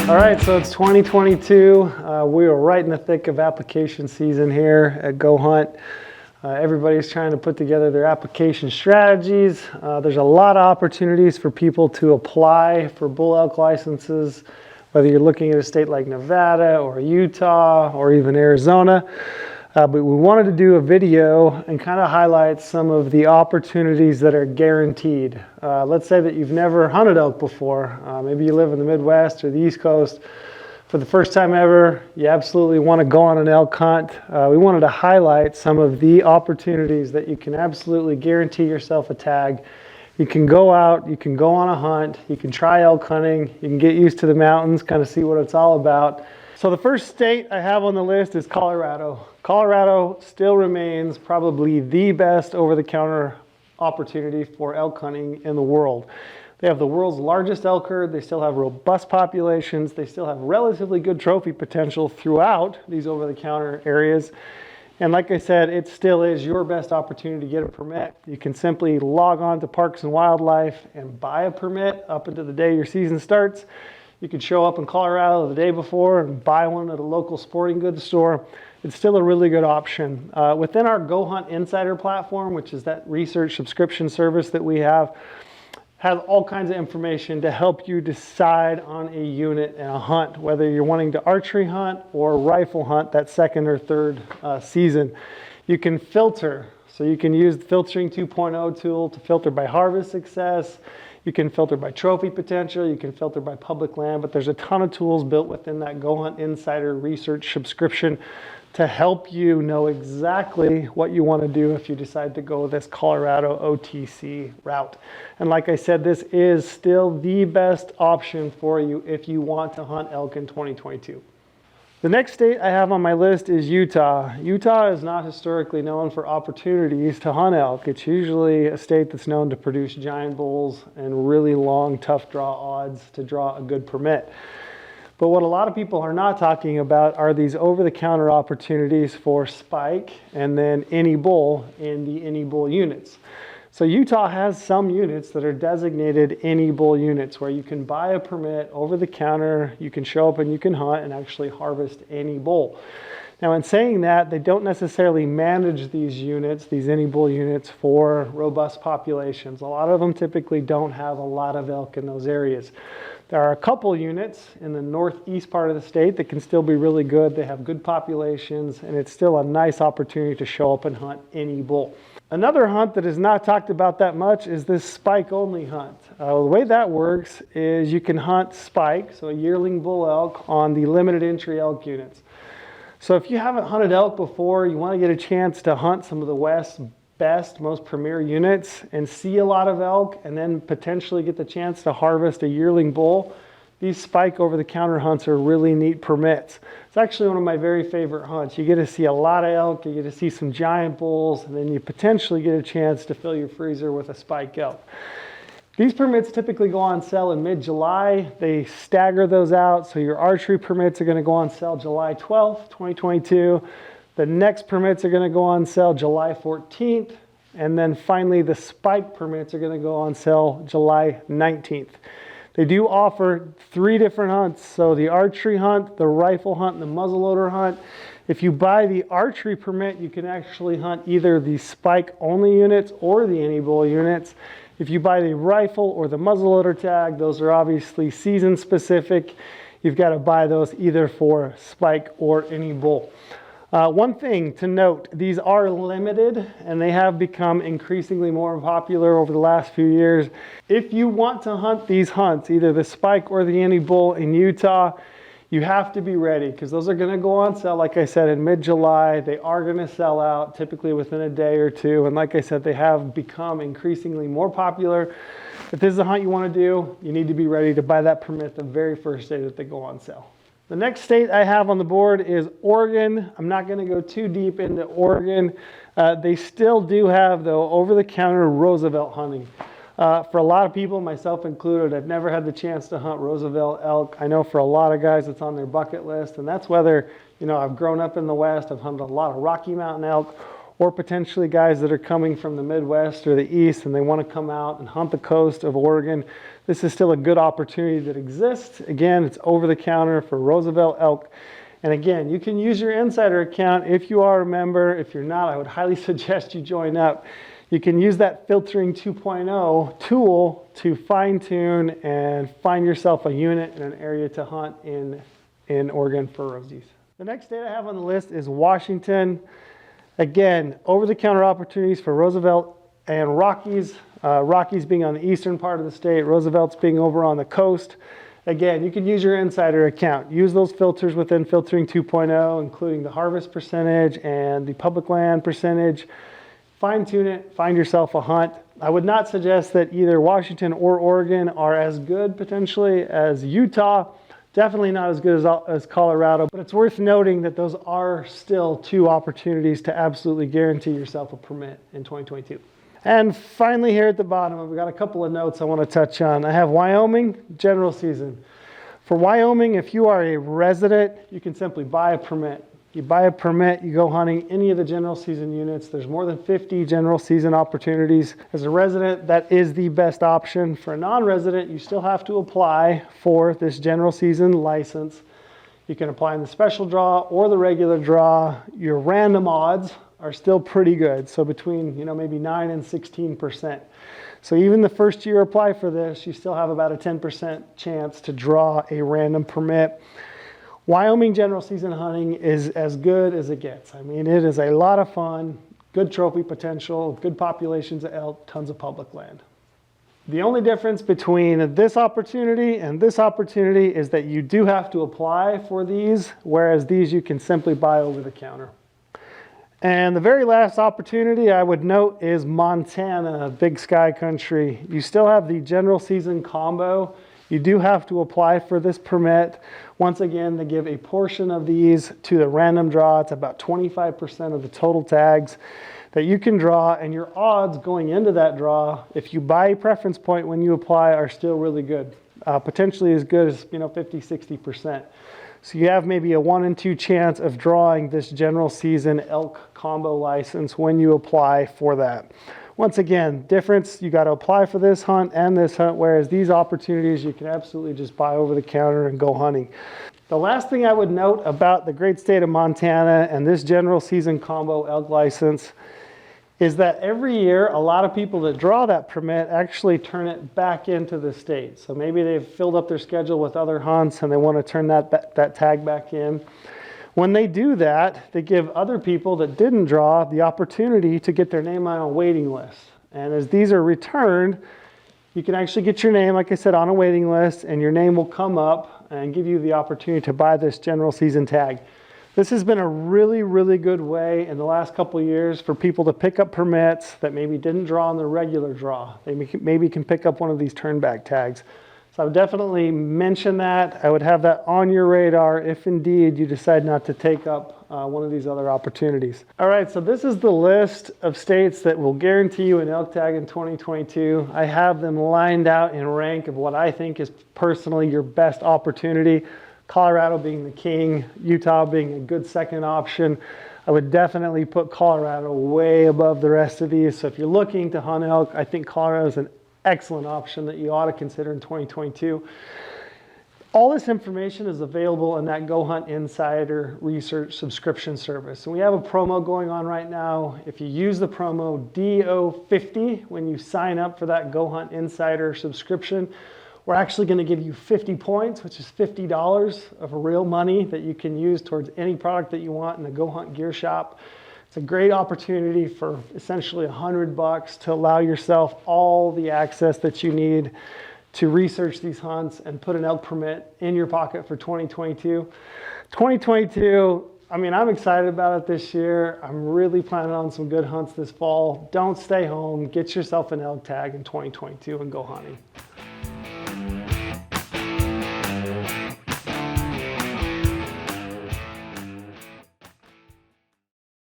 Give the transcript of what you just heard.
All right, so it's 2022. We are right in the thick of application season here at Go Hunt. Everybody's trying to put together their application strategies. There's a lot of opportunities for people to apply for bull elk licenses, whether you're looking at a state like Nevada or Utah or even Arizona. But we wanted to do a video and kind of highlight some of the opportunities that are guaranteed. Let's say that you've never hunted elk before. Maybe you live in the Midwest or the East Coast. For the first time ever, you absolutely want to go on an elk hunt. We wanted to highlight some of the opportunities that you can absolutely guarantee yourself a tag. You can go out, you can go on a hunt, you can try elk hunting, you can get used to the mountains, kind of see what it's all about. So the first state I have on the list is Colorado. Colorado still remains probably the best over-the-counter opportunity for elk hunting in the world. They have the world's largest elk herd. They still have robust populations. They still have relatively good trophy potential throughout these over-the-counter areas. And like I said, it still is your best opportunity to get a permit. You can simply log on to Parks and Wildlife and buy a permit up until the day your season starts. You can show up in Colorado the day before and buy one at a local sporting goods store. It's still a really good option. Within our Go Hunt Insider platform, which is that research subscription service that we have all kinds of information to help you decide on a unit and a hunt, whether you're wanting to archery hunt or rifle hunt that second or third season. You can filter, so you can use the Filtering 2.0 tool to filter by harvest success. You can filter by trophy potential, you can filter by public land, but there's a ton of tools built within that Go Hunt Insider research subscription to help you know exactly what you want to do if you decide to go this Colorado OTC route. And like I said, this is still the best option for you if you want to hunt elk in 2022. The next state I have on my list is Utah. Utah is not historically known for opportunities to hunt elk. It's usually a state that's known to produce giant bulls and really long, tough draw odds to draw a good permit. But what a lot of people are not talking about are these over-the-counter opportunities for spike and then any bull in the any bull units. So Utah has some units that are designated any bull units where you can buy a permit over the counter, you can show up and you can hunt and actually harvest any bull. Now in saying that, they don't necessarily manage these units, these any bull units, for robust populations. A lot of them typically don't have a lot of elk in those areas. There are a couple units in the northeast part of the state that can still be really good. They have good populations and it's still a nice opportunity to show up and hunt any bull. Another hunt that is not talked about that much is this spike only hunt. The way that works is you can hunt spike, so a yearling bull elk, on the limited entry elk units. So if you haven't hunted elk before, you want to get a chance to hunt some of the West's best, most premier units and see a lot of elk and then potentially get the chance to harvest a yearling bull. These spike over-the-counter hunts are really neat permits. It's actually one of my very favorite hunts. You get to see a lot of elk, you get to see some giant bulls, and then you potentially get a chance to fill your freezer with a spike elk. These permits typically go on sale in mid-July. They stagger those out, so your archery permits are going to go on sale July 12th, 2022. The next permits are going to go on sale July 14th, and then finally the spike permits are going to go on sale July 19th. They do offer 3 different hunts, so the archery hunt, the rifle hunt, and the muzzleloader hunt. If you buy the archery permit, you can actually hunt either the spike only units or the any bull units. If you buy the rifle or the muzzleloader tag, those are obviously season specific. You've got to buy those either for spike or any bull. One thing to note, these are limited and they have become increasingly more popular over the last few years. If you want to hunt these hunts, either the spike or the any bull in Utah, you have to be ready because those are going to go on sale, like I said, in mid-July. They are going to sell out typically within a day or two. And like I said, they have become increasingly more popular. If this is a hunt you want to do, you need to be ready to buy that permit the very first day that they go on sale. The next state I have on the board is Oregon. I'm not going to go too deep into Oregon. They still do have, though, over-the-counter Roosevelt hunting. For a lot of people, myself included, I've never had the chance to hunt Roosevelt elk. I know for a lot of guys it's on their bucket list, and that's whether, I've grown up in the West, I've hunted a lot of Rocky Mountain elk, or potentially guys that are coming from the Midwest or the East and they want to come out and hunt the coast of Oregon, this is still a good opportunity that exists. Again, it's over the counter for Roosevelt elk. And again, you can use your insider account if you are a member. If you're not, I would highly suggest you join up. You can use that Filtering 2.0 tool to fine tune and find yourself a unit in an area to hunt in Oregon for Rosies. The next state I have on the list is Washington. Again, over-the-counter opportunities for Roosevelt and Rockies. Rockies being on the eastern part of the state, Roosevelt's being over on the coast. Again, you can use your insider account. Use those filters within Filtering 2.0, including the harvest percentage and the public land percentage. Fine tune it, find yourself a hunt. I would not suggest that either Washington or Oregon are as good potentially as Utah. Definitely not as good as Colorado, but it's worth noting that those are still two opportunities to absolutely guarantee yourself a permit in 2022. And finally here at the bottom, I've got a couple of notes I want to touch on. I have Wyoming, general season. For Wyoming, if you are a resident, you can simply buy a permit. You buy a permit, you go hunting any of the general season units. There's more than 50 general season opportunities. As a resident, that is the best option. For a non-resident, you still have to apply for this general season license. You can apply in the special draw or the regular draw. Your random odds are still pretty good. So between, maybe 9 and 16%. So even the first year apply for this, you still have about a 10% chance to draw a random permit. Wyoming general season hunting is as good as it gets. I mean, it is a lot of fun, good trophy potential, good populations of elk, tons of public land. The only difference between this opportunity and this opportunity is that you do have to apply for these, whereas these you can simply buy over the counter. And the very last opportunity I would note is Montana, Big Sky Country. You still have the general season combo. You do have to apply for this permit. Once again, they give a portion of these to the random draw. It's about 25% of the total tags that you can draw, and your odds going into that draw, if you buy a preference point when you apply, are still really good. Potentially as good as 50, 60%. So you have maybe a 1 in 2 chance of drawing this general season elk combo license when you apply for that. Once again, difference, you got to apply for this hunt and this hunt, whereas these opportunities you can absolutely just buy over the counter and go hunting. The last thing I would note about the great state of Montana and this general season combo elk license is that every year a lot of people that draw that permit actually turn it back into the state. So maybe they've filled up their schedule with other hunts and they want to turn that tag back in. When they do that, they give other people that didn't draw the opportunity to get their name on a waiting list. And as these are returned, you can actually get your name, like I said, on a waiting list, and your name will come up and give you the opportunity to buy this general season tag. This has been a really, really good way in the last couple of years for people to pick up permits that maybe didn't draw on the regular draw. They maybe can pick up one of these turnback tags. So I would definitely mention that. I would have that on your radar if indeed you decide not to take up one of these other opportunities. All right, so this is the list of states that will guarantee you an elk tag in 2022. I have them lined out in rank of what I think is personally your best opportunity. Colorado being the king, Utah being a good second option. I would definitely put Colorado way above the rest of these. So if you're looking to hunt elk, I think Colorado is an excellent option that you ought to consider in 2022. All this information is available in that Go Hunt Insider Research subscription service. And we have a promo going on right now. If you use the promo DO50 when you sign up for that Go Hunt Insider subscription, we're actually going to give you 50 points, which is $50 of real money that you can use towards any product that you want in the Go Hunt Gear Shop. It's a great opportunity for essentially $100 to allow yourself all the access that you need to research these hunts and put an elk permit in your pocket for 2022. 2022, I mean, I'm excited about it this year. I'm really planning on some good hunts this fall. Don't stay home. Get yourself an elk tag in 2022 and go hunting.